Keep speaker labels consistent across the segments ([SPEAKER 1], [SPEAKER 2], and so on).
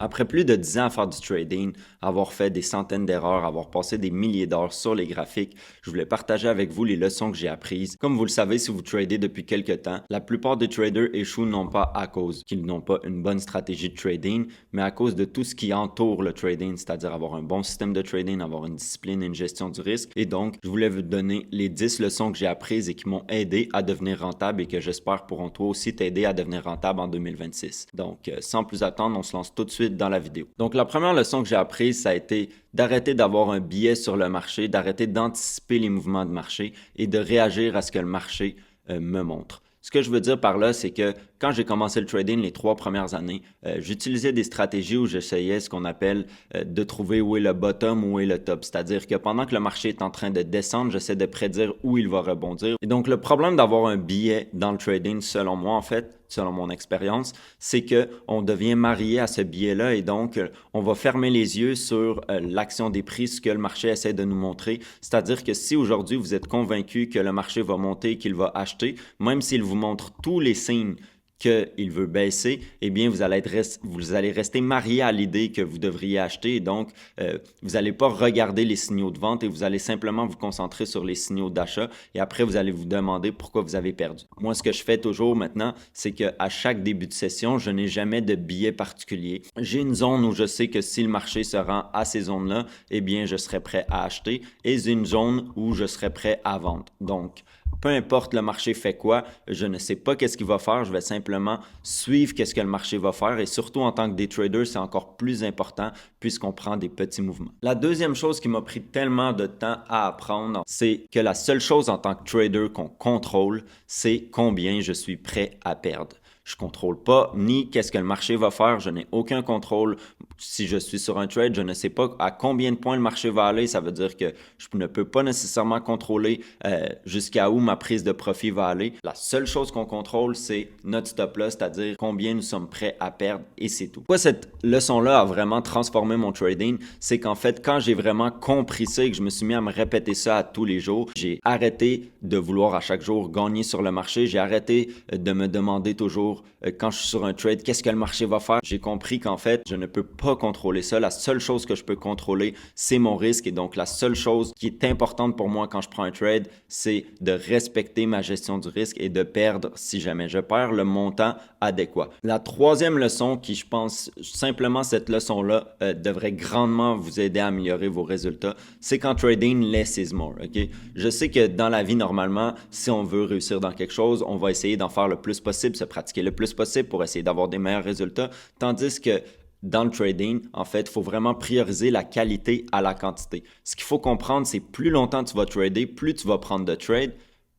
[SPEAKER 1] Après plus de 10 ans à faire du trading, avoir fait des centaines d'erreurs, avoir passé des milliers d'heures sur les graphiques, je voulais partager avec vous les leçons que j'ai apprises. Comme vous le savez, si vous tradez depuis quelques temps, la plupart des traders échouent non pas à cause qu'ils n'ont pas une bonne stratégie de trading, mais à cause de tout ce qui entoure le trading, c'est-à-dire avoir un bon système de trading, avoir une discipline et une gestion du risque. Et donc, je voulais vous donner les 10 leçons que j'ai apprises et qui m'ont aidé à devenir rentable et que j'espère pourront toi aussi t'aider à devenir rentable en 2026. Donc, sans plus attendre, on se lance tout de suite dans la vidéo. Donc, la première leçon que j'ai apprise, ça a été d'arrêter d'avoir un biais sur le marché, d'arrêter d'anticiper les mouvements de marché et de réagir à ce que le marché me montre. Ce que je veux dire par là, c'est que quand j'ai commencé le trading les 3 premières années, j'utilisais des stratégies où j'essayais ce qu'on appelle de trouver où est le bottom, où est le top. C'est-à-dire que pendant que le marché est en train de descendre, j'essaie de prédire où il va rebondir. Et donc, le problème d'avoir un biais dans le trading, selon moi, en fait, selon mon expérience, c'est que on devient marié à ce biais-là et donc on va fermer les yeux sur l'action des prix, ce que le marché essaie de nous montrer. C'est-à-dire que si aujourd'hui vous êtes convaincu que le marché va monter et qu'il va acheter, même s'il vous montre tous les signes qu'il veut baisser, eh bien, vous allez rester marié à l'idée que vous devriez acheter. Et donc, vous n'allez pas regarder les signaux de vente et vous allez simplement vous concentrer sur les signaux d'achat. Et après, vous allez vous demander pourquoi vous avez perdu. Moi, ce que je fais toujours maintenant, c'est qu'à chaque début de session, je n'ai jamais de billet particulier. J'ai une zone où je sais que si le marché se rend à ces zones-là, eh bien, je serai prêt à acheter. Et une zone où je serai prêt à vendre. Donc, peu importe le marché fait quoi, je ne sais pas qu'est-ce qu'il va faire, je vais simplement suivre qu'est-ce que le marché va faire et surtout en tant que day trader, c'est encore plus important puisqu'on prend des petits mouvements. La deuxième chose qui m'a pris tellement de temps à apprendre, c'est que la seule chose en tant que trader qu'on contrôle, c'est combien je suis prêt à perdre. Je ne contrôle pas ni qu'est-ce que le marché va faire, je n'ai aucun contrôle. Si je suis sur un trade, je ne sais pas à combien de points le marché va aller. Ça veut dire que je ne peux pas nécessairement contrôler jusqu'à où ma prise de profit va aller. La seule chose qu'on contrôle, c'est notre stop loss, c'est-à-dire combien nous sommes prêts à perdre et c'est tout. Pourquoi cette leçon-là a vraiment transformé mon trading? C'est qu'en fait, quand j'ai vraiment compris ça et que je me suis mis à me répéter ça à tous les jours, j'ai arrêté de vouloir à chaque jour gagner sur le marché. J'ai arrêté de me demander toujours quand je suis sur un trade, qu'est-ce que le marché va faire? J'ai compris qu'en fait, je ne peux pas contrôler ça. La seule chose que je peux contrôler, c'est mon risque. Et donc, la seule chose qui est importante pour moi quand je prends un trade, c'est de respecter ma gestion du risque et de perdre, si jamais je perds, le montant adéquat. La troisième leçon qui, je pense, simplement cette leçon-là devrait grandement vous aider à améliorer vos résultats, c'est qu'en trading, less is more. Okay? Je sais que dans la vie, normalement, si on veut réussir dans quelque chose, on va essayer d'en faire le plus possible, se pratiquer le plus possible pour essayer d'avoir des meilleurs résultats, tandis que dans le trading, en fait, il faut vraiment prioriser la qualité à la quantité. Ce qu'il faut comprendre, c'est plus longtemps tu vas trader, plus tu vas prendre de trades,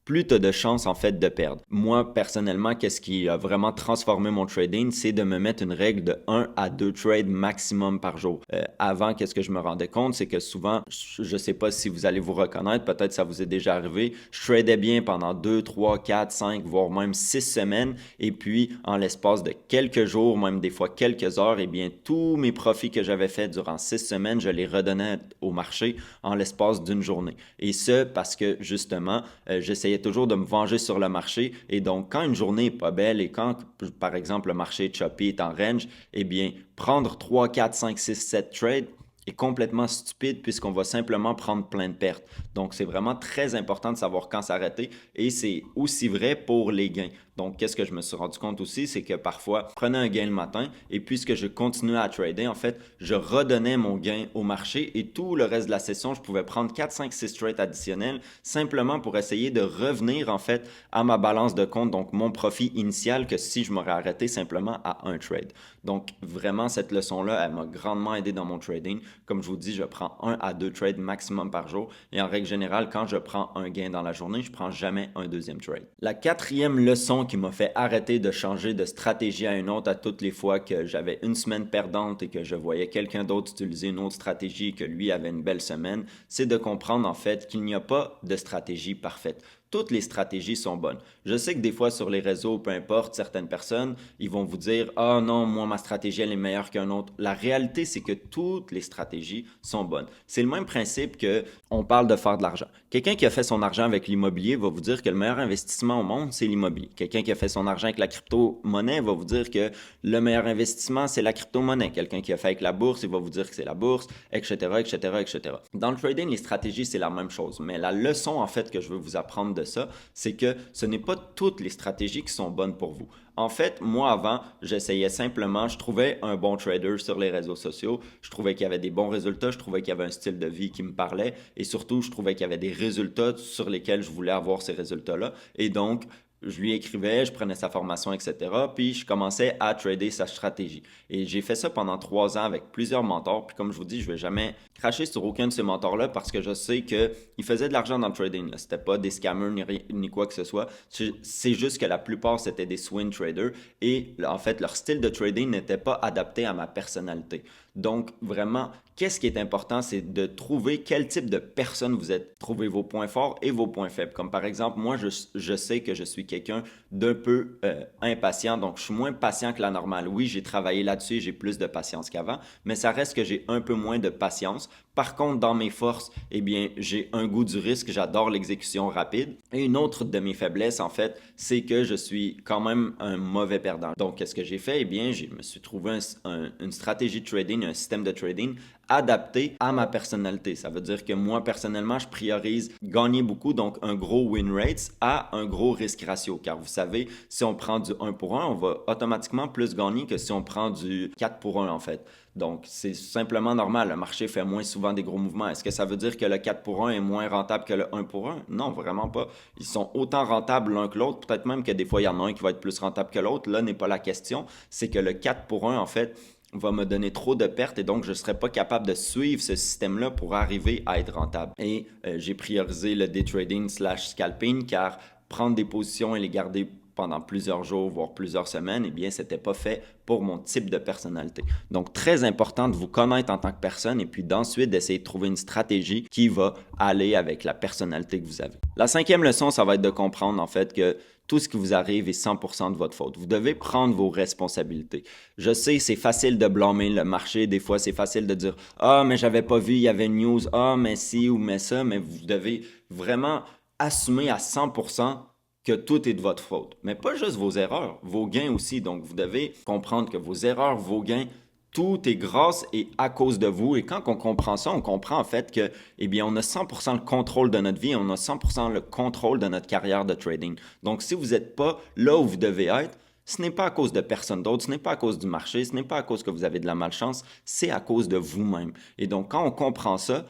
[SPEAKER 1] plus tu as de chances en fait de perdre. Moi, personnellement, qu'est-ce qui a vraiment transformé mon trading, c'est de me mettre une règle de 1 à 2 trades maximum par jour. Avant, qu'est-ce que je me rendais compte, c'est que souvent, je ne sais pas si vous allez vous reconnaître, peut-être ça vous est déjà arrivé, je tradais bien pendant 2, 3, 4, 5, voire même 6 semaines, et puis en l'espace de quelques jours, même des fois quelques heures, eh bien, tous mes profits que j'avais faits durant 6 semaines, je les redonnais au marché en l'espace d'une journée. Et ce, parce que justement, j'essayais toujours de me venger sur le marché. Et donc, quand une journée n'est pas belle et quand, par exemple, le marché choppy est en range, eh bien, prendre 3, 4, 5, 6, 7 trades est complètement stupide puisqu'on va simplement prendre plein de pertes. Donc, c'est vraiment très important de savoir quand s'arrêter et c'est aussi vrai pour les gains. Donc, qu'est-ce que je me suis rendu compte aussi, c'est que parfois, je prenais un gain le matin et puisque je continuais à trader, en fait, je redonnais mon gain au marché et tout le reste de la session, je pouvais prendre 4, 5, 6 trades additionnels simplement pour essayer de revenir, en fait, à ma balance de compte, donc mon profit initial que si je m'aurais arrêté simplement à un trade. Donc, vraiment, cette leçon-là, elle m'a grandement aidé dans mon trading. Comme je vous dis, je prends 1 à 2 trades maximum par jour et en règle générale, quand je prends un gain dans la journée, je ne prends jamais un deuxième trade. La quatrième leçon qui m'a fait arrêter de changer de stratégie à une autre à toutes les fois que j'avais une semaine perdante et que je voyais quelqu'un d'autre utiliser une autre stratégie et que lui avait une belle semaine, c'est de comprendre en fait qu'il n'y a pas de stratégie parfaite. toutes les stratégies sont bonnes. Je sais que des fois sur les réseaux, peu importe, certaines personnes, ils vont vous dire ah non, moi ma stratégie elle est meilleure qu'un autre. La réalité, c'est que toutes les stratégies sont bonnes. C'est le même principe que on parle de faire de l'argent. Quelqu'un qui a fait son argent avec l'immobilier va vous dire que le meilleur investissement au monde, c'est l'immobilier. Quelqu'un qui a fait son argent avec la crypto-monnaie va vous dire que le meilleur investissement, c'est la crypto-monnaie. Quelqu'un qui a fait avec la bourse, il va vous dire que c'est la bourse, etc., etc., etc. Dans le trading, les stratégies, c'est la même chose. Mais la leçon, en fait, que je veux vous apprendre de ça, c'est que ce n'est pas toutes les stratégies qui sont bonnes pour vous. En fait, moi, avant, j'essayais simplement, je trouvais un bon trader sur les réseaux sociaux, je trouvais qu'il y avait des bons résultats, je trouvais qu'il y avait un style de vie qui me parlait et surtout, je trouvais qu'il y avait des résultats sur lesquels je voulais avoir ces résultats-là. Et donc, je lui écrivais, je prenais sa formation, etc. Puis je commençais à trader sa stratégie. Et j'ai fait ça pendant 3 ans avec plusieurs mentors. Puis comme je vous dis, je ne vais jamais cracher sur aucun de ces mentors-là parce que je sais qu'ils faisaient de l'argent dans le trading. Ce n'était pas des scammers ni quoi que ce soit. C'est juste que la plupart, c'était des swing traders. Et en fait, leur style de trading n'était pas adapté à ma personnalité. Donc, vraiment, qu'est-ce qui est important, c'est de trouver quel type de personne vous êtes. Trouver vos points forts et vos points faibles. Comme par exemple, moi, je sais que je suis quelqu'un d'un peu impatient, donc je suis moins patient que la normale. Oui, j'ai travaillé là-dessus, j'ai plus de patience qu'avant, mais ça reste que j'ai un peu moins de patience. Par contre, dans mes forces, eh bien, j'ai un goût du risque, j'adore l'exécution rapide. Et une autre de mes faiblesses, en fait, c'est que je suis quand même un mauvais perdant. Donc, qu'est-ce que j'ai fait? Eh bien, je me suis trouvé une stratégie de trading, un système de trading adapté à ma personnalité. Ça veut dire que moi, personnellement, je priorise gagner beaucoup, donc un gros win rate à un gros risque ratio. Car vous savez, si on prend du 1 pour 1, on va automatiquement plus gagner que si on prend du 4 pour 1 en fait. Donc, c'est simplement normal. Le marché fait moins souvent des gros mouvements. Est-ce que ça veut dire que le 4 pour 1 est moins rentable que le 1 pour 1? Non, vraiment pas. Ils sont autant rentables l'un que l'autre. Peut-être même que des fois, il y en a un qui va être plus rentable que l'autre. Là n'est pas la question. C'est que le 4 pour 1, en fait, va me donner trop de pertes et donc je ne serai pas capable de suivre ce système-là pour arriver à être rentable. Et j'ai priorisé le day trading slash scalping car prendre des positions et les garder pendant plusieurs jours, voire plusieurs semaines, eh bien, c'était pas fait pour mon type de personnalité. Donc, très important de vous connaître en tant que personne et puis d'ensuite d'essayer de trouver une stratégie qui va aller avec la personnalité que vous avez. La 5e leçon, ça va être de comprendre en fait que tout ce qui vous arrive est 100% de votre faute. Vous devez prendre vos responsabilités. Je sais, c'est facile de blâmer le marché. Des fois, c'est facile de dire « Ah, mais j'avais pas vu, il y avait une news. Ah, mais si ou mais ça. » Mais vous devez vraiment assumer à 100% que tout est de votre faute. Mais pas juste vos erreurs, vos gains aussi. Donc, vous devez comprendre que vos erreurs, vos gains, tout est grâce et à cause de vous. Et quand on comprend ça, on comprend en fait que, eh bien, on a 100% le contrôle de notre vie, on a 100% le contrôle de notre carrière de trading. Donc, si vous n'êtes pas là où vous devez être, ce n'est pas à cause de personne d'autre, ce n'est pas à cause du marché, ce n'est pas à cause que vous avez de la malchance, c'est à cause de vous-même. Et donc, quand on comprend ça,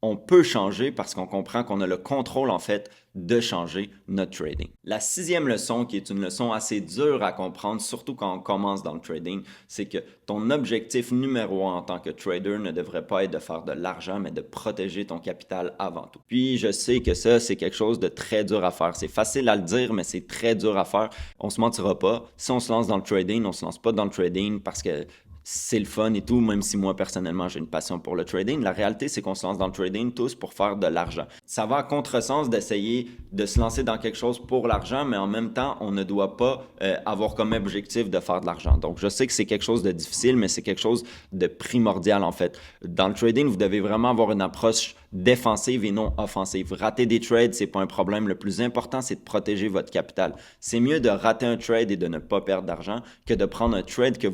[SPEAKER 1] on peut changer parce qu'on comprend qu'on a le contrôle en fait de changer notre trading. La 6e leçon, qui est une leçon assez dure à comprendre, surtout quand on commence dans le trading, c'est que ton objectif numéro 1 en tant que trader ne devrait pas être de faire de l'argent, mais de protéger ton capital avant tout. Puis je sais que ça, c'est quelque chose de très dur à faire. C'est facile à le dire, mais c'est très dur à faire. On se mentira pas. Si on se lance dans le trading, on se lance pas dans le trading parce que c'est le fun et tout, même si moi, personnellement, j'ai une passion pour le trading. La réalité, c'est qu'on se lance dans le trading tous pour faire de l'argent. Ça va à contresens d'essayer de se lancer dans quelque chose pour l'argent, mais en même temps, on ne doit pas avoir comme objectif de faire de l'argent. Donc, je sais que c'est quelque chose de difficile, mais c'est quelque chose de primordial, en fait. Dans le trading, vous devez vraiment avoir une approche défensive et non offensive. Rater des trades, c'est pas un problème. Le plus important, c'est de protéger votre capital. C'est mieux de rater un trade et de ne pas perdre d'argent que de prendre un trade que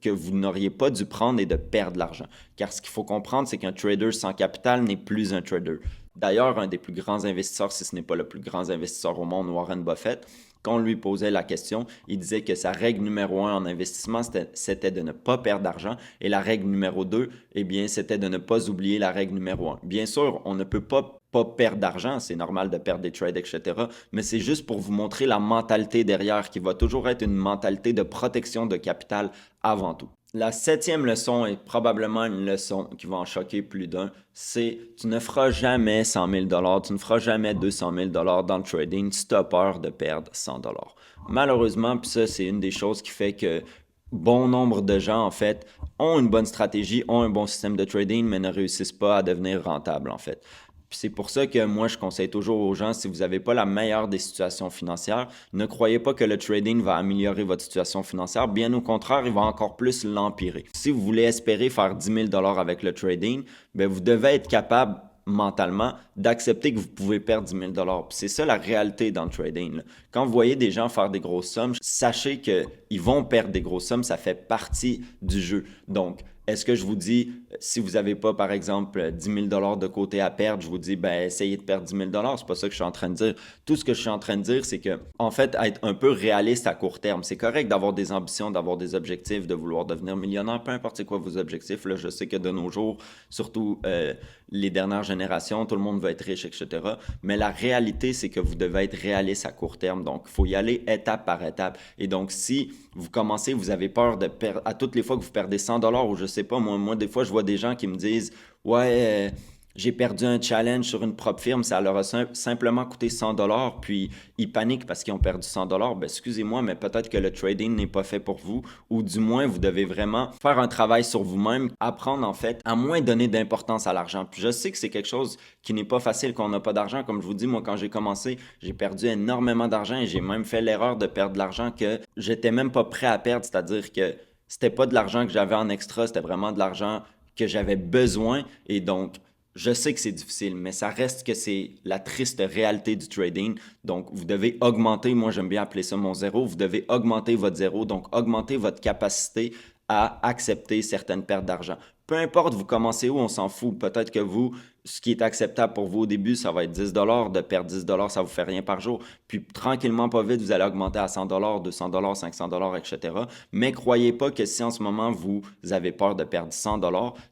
[SPEAKER 1] vous n'auriez pas dû prendre et de perdre de l'argent. Car ce qu'il faut comprendre, c'est qu'un trader sans capital n'est plus un trader. D'ailleurs, un des plus grands investisseurs, si ce n'est pas le plus grand investisseur au monde, Warren Buffett, quand on lui posait la question, il disait que sa règle numéro 1 en investissement, c'était de ne pas perdre d'argent. Et la règle numéro 2, eh bien, c'était de ne pas oublier la règle numéro 1. Bien sûr, on ne peut pas perdre d'argent, c'est normal de perdre des trades, etc. Mais c'est juste pour vous montrer la mentalité derrière, qui va toujours être une mentalité de protection de capital avant tout. La 7e leçon est probablement une leçon qui va en choquer plus d'un, c'est tu ne feras jamais 100 000 $, tu ne feras jamais 200 000 $ dans le trading si tu as peur de perdre 100 $. Malheureusement, puis ça, c'est une des choses qui fait que bon nombre de gens, en fait, ont une bonne stratégie, ont un bon système de trading, mais ne réussissent pas à devenir rentables, en fait. Puis c'est pour ça que moi, je conseille toujours aux gens, si vous n'avez pas la meilleure des situations financières, ne croyez pas que le trading va améliorer votre situation financière. Bien au contraire, il va encore plus l'empirer. Si vous voulez espérer faire 10 000 avec le trading, bien, vous devez être capable mentalement d'accepter que vous pouvez perdre 10 000 Puis c'est ça la réalité dans le trading, là. Quand vous voyez des gens faire des grosses sommes, sachez qu'ils vont perdre des grosses sommes, ça fait partie du jeu. Donc, est-ce que je vous dis, si vous n'avez pas, par exemple, 10 000 de côté à perdre, je vous dis, ben, essayez de perdre 10 000 c'est pas ça que je suis en train de dire. Tout ce que je suis en train de dire, c'est que, en fait, être un peu réaliste à court terme, c'est correct d'avoir des ambitions, d'avoir des objectifs, de vouloir devenir millionnaire, peu importe c'est quoi vos objectifs. Là, je sais que de nos jours, surtout les dernières générations, tout le monde veut être riche, etc. Mais la réalité, c'est que vous devez être réaliste à court terme. Donc, il faut y aller étape par étape. Et donc, si vous commencez, vous avez peur de perdre, à toutes les fois que vous perdez 100 ou je sais pas, moi, des fois, je vois des gens qui me disent, ouais, j'ai perdu un challenge sur une propre firme, ça leur a simplement coûté 100 puis ils paniquent parce qu'ils ont perdu 100 ben, excusez-moi, mais peut-être que le trading n'est pas fait pour vous, ou du moins, vous devez vraiment faire un travail sur vous-même, apprendre en fait à moins donner d'importance à l'argent. Puis je sais que c'est quelque chose qui n'est pas facile quand on n'a pas d'argent. Comme je vous dis, moi, quand j'ai commencé, j'ai perdu énormément d'argent et j'ai même fait l'erreur de perdre de l'argent que j'étais même pas prêt à perdre, c'est-à-dire que c'était pas de l'argent que j'avais en extra, c'était vraiment de l'argent que j'avais besoin. Et donc, je sais que c'est difficile, mais ça reste que c'est la triste réalité du trading. Donc, vous devez augmenter, moi j'aime bien appeler ça mon zéro, vous devez augmenter votre zéro, donc augmenter votre capacité à accepter certaines pertes d'argent. Peu importe, vous commencez où, on s'en fout. Peut-être que vous, ce qui est acceptable pour vous au début, ça va être 10 de perdre 10 ça vous fait rien par jour. Puis tranquillement, pas vite, vous allez augmenter à 100 200 500 etc. Mais croyez pas que si en ce moment vous avez peur de perdre 100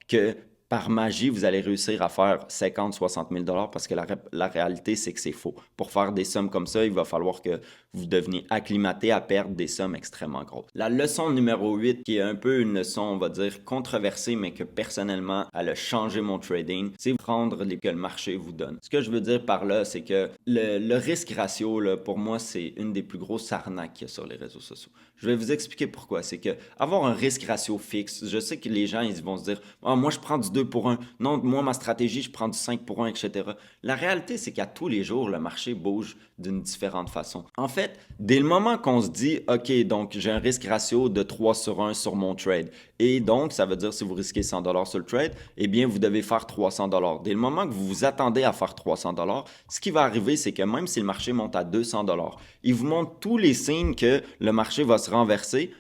[SPEAKER 1] que par magie, vous allez réussir à faire 50, 60 000 parce que la réalité, c'est que c'est faux. Pour faire des sommes comme ça, il va falloir que vous deveniez acclimaté à perdre des sommes extrêmement grosses. La leçon numéro 8, qui est un peu une leçon, on va dire, controversée, mais que personnellement, elle a changé mon trading, c'est prendre les que le marché vous donne. Ce que je veux dire par là, c'est que le risque ratio, là, pour moi, c'est une des plus grosses arnaques qu'il y a sur les réseaux sociaux. Je vais vous expliquer pourquoi. C'est que avoir un risque ratio fixe, je sais que les gens, ils vont se dire, ah, moi, je prends du 2 pour 1. Non, moi, ma stratégie, je prends du 5 pour 1, etc. La réalité, c'est qu'à tous les jours, le marché bouge d'une différente façon. En fait, dès le moment qu'on se dit, OK, donc j'ai un risque ratio de 3 sur 1 sur mon trade, et donc ça veut dire si vous risquez 100 sur le trade, eh bien, vous devez faire 300 Dès le moment que vous vous attendez à faire 300 ce qui va arriver, c'est que même si le marché monte à 200 il vous montre tous les signes que le marché va se renverser.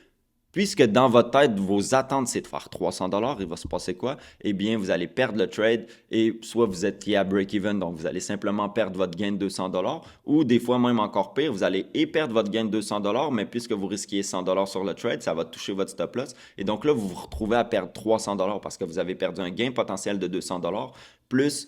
[SPEAKER 1] Puisque dans votre tête, vos attentes, c'est de faire 300 il va se passer quoi? Eh bien, vous allez perdre le trade et soit vous êtes à break-even, donc vous allez simplement perdre votre gain de 200 ou des fois même encore pire, vous allez perdre votre gain de 200 mais puisque vous risquiez 100 sur le trade, ça va toucher votre stop loss. Et donc là, vous vous retrouvez à perdre 300 parce que vous avez perdu un gain potentiel de 200 plus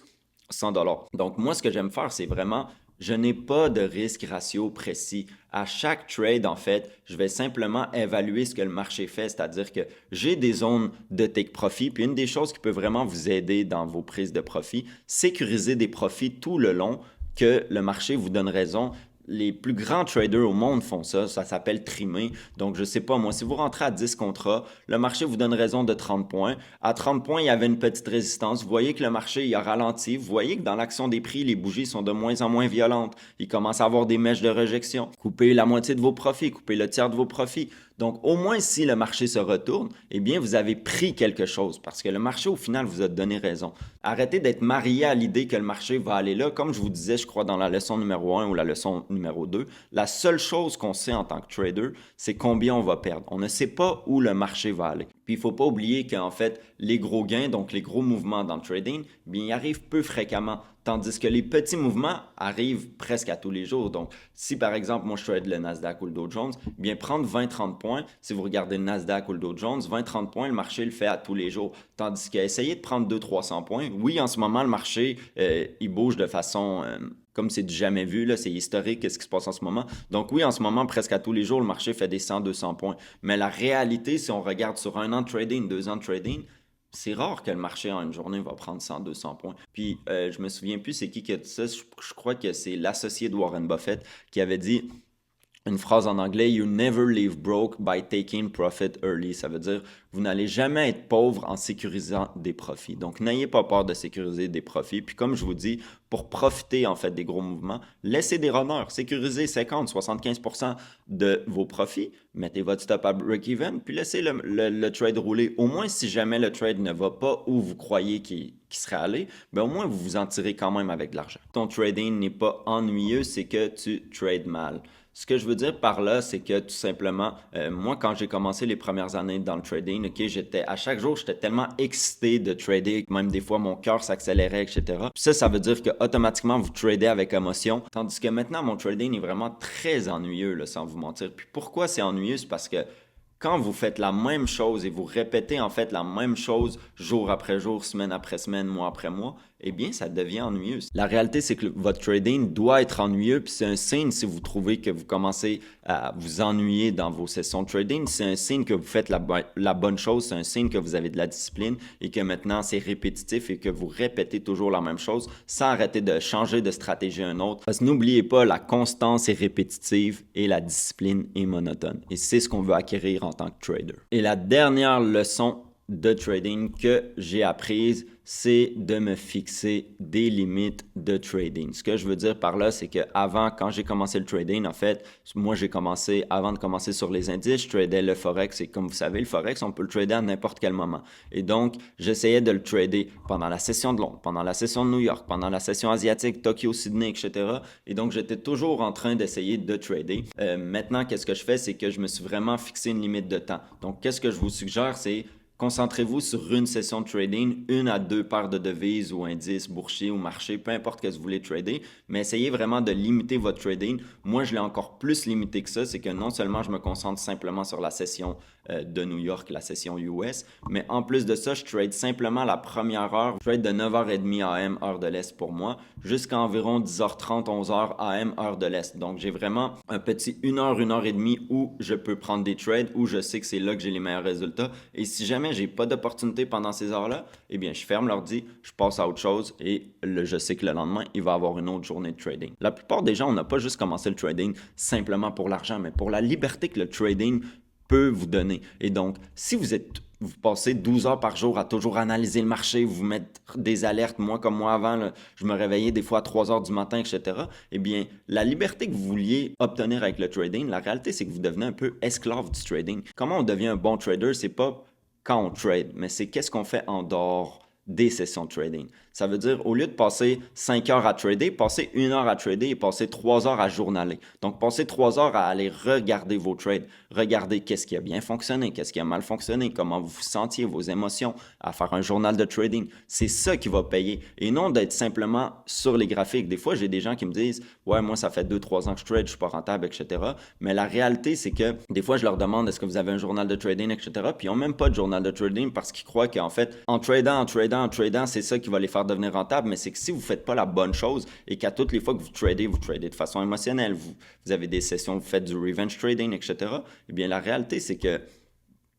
[SPEAKER 1] 100 Donc moi, ce que j'aime faire, c'est vraiment je n'ai pas de risque ratio précis. À chaque trade, en fait, je vais simplement évaluer ce que le marché fait, c'est-à-dire que j'ai des zones de take profit. Puis une des choses qui peut vraiment vous aider dans vos prises de profit, sécuriser des profits tout le long que le marché vous donne raison. Les plus grands traders au monde font ça, ça s'appelle trimer. Donc, je sais pas, moi, si vous rentrez à 10 contrats, le marché vous donne raison de 30 points. À 30 points, il y avait une petite résistance. Vous voyez que le marché, il a ralenti. Vous voyez que dans l'action des prix, les bougies sont de moins en moins violentes. Il commence à avoir des mèches de rejection. Coupez la moitié de vos profits, coupez le tiers de vos profits. Donc, au moins, si le marché se retourne, eh bien, vous avez pris quelque chose parce que le marché, au final, vous a donné raison. Arrêtez d'être marié à l'idée que le marché va aller là. Comme je vous disais, je crois, dans la leçon numéro 1 ou la leçon numéro 2, la seule chose qu'on sait en tant que trader, c'est combien on va perdre. On ne sait pas où le marché va aller. Puis, il ne faut pas oublier qu'en fait, les gros gains, donc les gros mouvements dans le trading, bien, ils arrivent peu fréquemment. Tandis que les petits mouvements arrivent presque à tous les jours. Donc, si par exemple, moi je trade le Nasdaq ou le Dow Jones, bien prendre 20-30 points, si vous regardez le Nasdaq ou le Dow Jones, 20-30 points, le marché le fait à tous les jours. Tandis qu'essayer de prendre 200-300 points, oui, en ce moment, le marché, il bouge de façon comme c'est du jamais vu, là, c'est historique, qu'est-ce qui se passe en ce moment. Donc oui, en ce moment, presque à tous les jours, le marché fait des 100-200 points. Mais la réalité, si on regarde sur 1 an de trading, 2 ans de trading, c'est rare que le marché en une journée va prendre 100-200 points. Puis, je me souviens plus c'est qui a dit ça. Je crois que c'est l'associé de Warren Buffett qui avait dit une phrase en anglais, You never leave broke by taking profit early. Ça veut dire, vous n'allez jamais être pauvre en sécurisant des profits. Donc, n'ayez pas peur de sécuriser des profits. Puis, comme je vous dis, pour profiter en fait des gros mouvements, laissez des runners, sécurisez 50-75% de vos profits, mettez votre stop à break-even, puis laissez le trade rouler. Au moins, si jamais le trade ne va pas où vous croyez qu'il serait allé, ben au moins vous vous en tirez quand même avec de l'argent. Ton trading n'est pas ennuyeux, c'est que tu trades mal. Ce que je veux dire par là, c'est que tout simplement, moi, quand j'ai commencé les premières années dans le trading, ok, à chaque jour, j'étais tellement excité de trader, même des fois, mon cœur s'accélérait, etc. Puis ça veut dire que automatiquement, vous tradez avec émotion. Tandis que maintenant, mon trading est vraiment très ennuyeux, là, sans vous mentir. Puis pourquoi c'est ennuyeux? C'est parce que quand vous faites la même chose et vous répétez en fait la même chose jour après jour, semaine après semaine, mois après mois, eh bien, ça devient ennuyeux. La réalité, c'est que votre trading doit être ennuyeux, puis c'est un signe si vous trouvez que vous commencez à vous ennuyer dans vos sessions de trading, c'est un signe que vous faites la bonne chose, c'est un signe que vous avez de la discipline et que maintenant c'est répétitif et que vous répétez toujours la même chose sans arrêter de changer de stratégie à un autre. Parce que n'oubliez pas, la constance est répétitive et la discipline est monotone. Et c'est ce qu'on veut acquérir en tant que trader. Et la dernière leçon de trading que j'ai apprise, c'est de me fixer des limites de trading. Ce que je veux dire par là, c'est qu'avant, quand j'ai commencé le trading, en fait, moi j'ai commencé, avant de commencer sur les indices, je tradais le Forex et comme vous savez, le Forex, on peut le trader à n'importe quel moment. Et donc, j'essayais de le trader pendant la session de Londres, pendant la session de New York, pendant la session asiatique, Tokyo, Sydney, etc. Et donc, j'étais toujours en train d'essayer de trader. Maintenant, qu'est-ce que je fais? C'est que je me suis vraiment fixé une limite de temps. Donc, qu'est-ce que je vous suggère? C'est concentrez-vous sur une session de trading, une à deux paires de devises ou indices boursiers ou marchés, peu importe ce que vous voulez trader, mais essayez vraiment de limiter votre trading. Moi, je l'ai encore plus limité que ça, c'est que non seulement je me concentre simplement sur la session de New York, la session US, mais en plus de ça, je trade simplement la première heure. Je trade de 9h30 AM, heure de l'Est pour moi, jusqu'à environ 10h30, 11h AM, heure de l'Est. Donc, j'ai vraiment un petit 1 heure et demie où je peux prendre des trades, où je sais que c'est là que j'ai les meilleurs résultats. Et si jamais j'ai pas d'opportunité pendant ces heures-là, eh bien, je ferme l'ordi, je passe à autre chose et je sais que le lendemain, il va y avoir une autre journée de trading. La plupart des gens, on n'a pas juste commencé le trading simplement pour l'argent, mais pour la liberté que le trading peut vous donner. Et donc, si vous passez 12 heures par jour à toujours analyser le marché, vous mettre des alertes, moi comme moi avant, là, je me réveillais des fois à 3 heures du matin, etc. Eh bien, la liberté que vous vouliez obtenir avec le trading, la réalité, c'est que vous devenez un peu esclave du trading. Comment on devient un bon trader? C'est pas quand on trade, mais c'est qu'est-ce qu'on fait en dehors des sessions de trading. Ça veut dire, au lieu de passer 5 heures à trader, passer 1 heure à trader et passer 3 heures à journaler. Donc, passer 3 heures à aller regarder vos trades, regarder qu'est-ce qui a bien fonctionné, qu'est-ce qui a mal fonctionné, comment vous vous sentiez, vos émotions, à faire un journal de trading. C'est ça qui va payer et non d'être simplement sur les graphiques. Des fois, j'ai des gens qui me disent, ouais, moi, ça fait 2-3 ans que je trade, je suis pas rentable, etc. Mais la réalité, c'est que des fois, je leur demande, est-ce que vous avez un journal de trading, etc. Puis ils n'ont même pas de journal de trading parce qu'ils croient qu'en fait, en tradant, c'est ça qui va les faire devenir rentables, mais c'est que si vous ne faites pas la bonne chose et qu'à toutes les fois que vous tradez de façon émotionnelle, vous avez des sessions, vous faites du revenge trading, etc., eh bien, la réalité, c'est que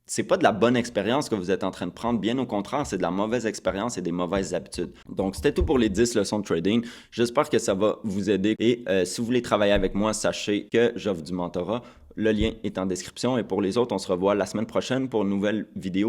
[SPEAKER 1] c'est pas de la bonne expérience que vous êtes en train de prendre, bien au contraire, c'est de la mauvaise expérience et des mauvaises habitudes. Donc, c'était tout pour les 10 leçons de trading. J'espère que ça va vous aider et si vous voulez travailler avec moi, sachez que j'offre du mentorat. Le lien est en description et pour les autres, on se revoit la semaine prochaine pour une nouvelle vidéo.